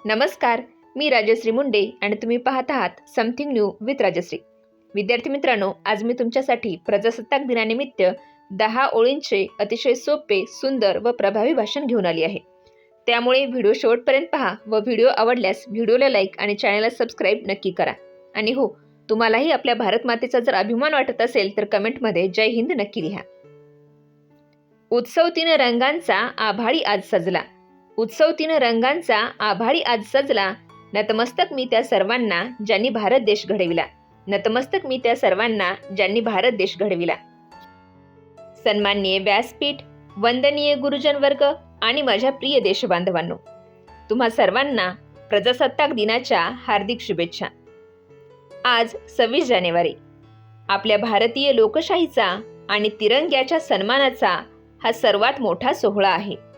नमस्कार, मी राजश्री मुंडे आणि तुम्ही पाहत आहात समथिंग न्यू विथ राजश्री. विद्यार्थी मित्रांनो, आज मी तुमच्यासाठी प्रजासत्ताक दिनानिमित्त 10 ओळींचे अतिशय सोपे, सुंदर व प्रभावी भाषण घेऊन आली आहे. त्यामुळे व्हिडिओ शेवटपर्यंत पहा व व्हिडिओ आवडल्यास व्हिडिओला लाईक आणि चॅनलला सबस्क्राईब नक्की करा. आणि हो, तुम्हालाही आपल्या भारत मातेचा जर अभिमान वाटत असेल तर कमेंटमध्ये जय हिंद नक्की लिहा. उत्सव तीन रंगांचा आभाळी आज सजला. उत्सव तीन रंगांचा आभाळी आज सजला. नतमस्तक मी त्या सर्वांना ज्यांनी भारत देश घडविला. नतमस्तक मी त्या सर्वांना ज्यांनी भारत देश घडविला. सन्माननीय व्यासपीठ, वंदनीय गुरुजन वर्ग आणि माझ्या प्रिय देशबांधवांनो, तुम्हा सर्वांना प्रजासत्ताक दिनाच्या हार्दिक शुभेच्छा. आज 26 जानेवारी आपल्या भारतीय लोकशाहीचा आणि तिरंग्याच्या सन्मानाचा हा सर्वात मोठा सोहळा आहे.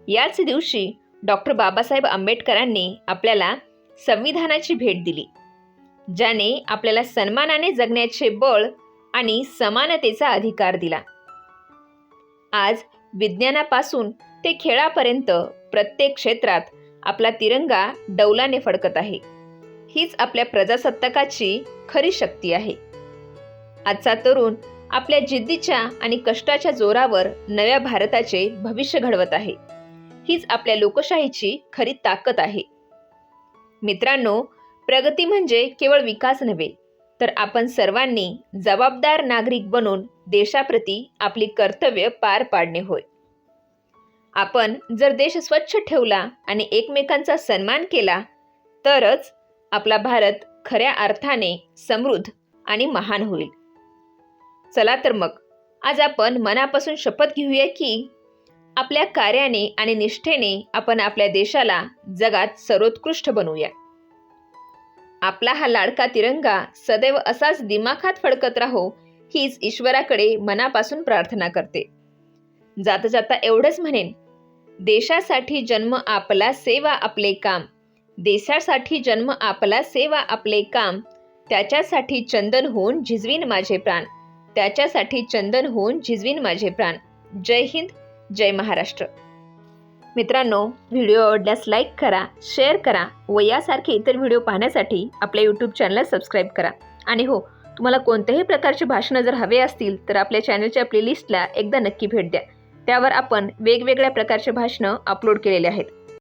याच दिवशी डॉक्टर बाबासाहेब आंबेडकरांनी आपल्याला संविधानाची भेट दिली, ज्याने आपल्याला सन्मानाने जगण्याचे बळ आणि समानतेचा अधिकार दिला. आज विज्ञानापासून ते खेळापर्यंत प्रत्येक क्षेत्रात आपला तिरंगा डौलाने फडकत आहे. हीच आपल्या प्रजासत्ताकाची खरी शक्ती आहे. आजचा तरुण आपल्या जिद्दीच्या आणि कष्टाच्या जोरावर नव्या भारताचे भविष्य घडवत आहे. हीच आपल्या लोकशाहीची खरी ताकद आहे. मित्रांनो, प्रगती म्हणजे केवळ विकास नव्हे, तर आपण सर्वांनी जबाबदार नागरिक बनून देशाप्रती आपली कर्तव्य पार पाडणे होय. आपण जर देश स्वच्छ ठेवला आणि एकमेकांचा सन्मान केला तरच आपला भारत खऱ्या अर्थाने समृद्ध आणि महान होईल. चला तर मग आज आपण मनापासून शपथ घेऊया की आपल्या कार्याने आणि निष्ठेने आपण आपल्या देशाला जगात सर्वोत्कृष्ट बनवूया. आपला हा लाडका तिरंगा सदैव असाच दिमाखात फडकत राहो, हीच ईश्वराकडे मनापासून प्रार्थना करते. जाता जाता एवढंच म्हणेन, देशासाठी जन्म आपला, सेवा आपले काम. देशासाठी जन्म आपला, सेवा आपले काम. त्याच्यासाठी चंदन होऊन झिजवीन माझे प्राण. त्याच्यासाठी चंदन होऊन झिजवीन माझे प्राण. जय हिंद, जय महाराष्ट्र. मित्रांनो, व्हिडिओ आवडल्यास लाईक करा, शेअर करा व यासारखे इतर व्हिडिओ पाहण्यासाठी आपल्या यूट्यूब चॅनलला सबस्क्राईब करा. आणि हो, तुम्हाला कोणत्याही प्रकारचे भाषणं जर हवे असतील तर आपल्या चॅनलच्या प्लेलिस्टला एकदा नक्की भेट द्या. त्यावर आपण वेगवेगळ्या प्रकारचे भाषणं अपलोड केलेले आहेत.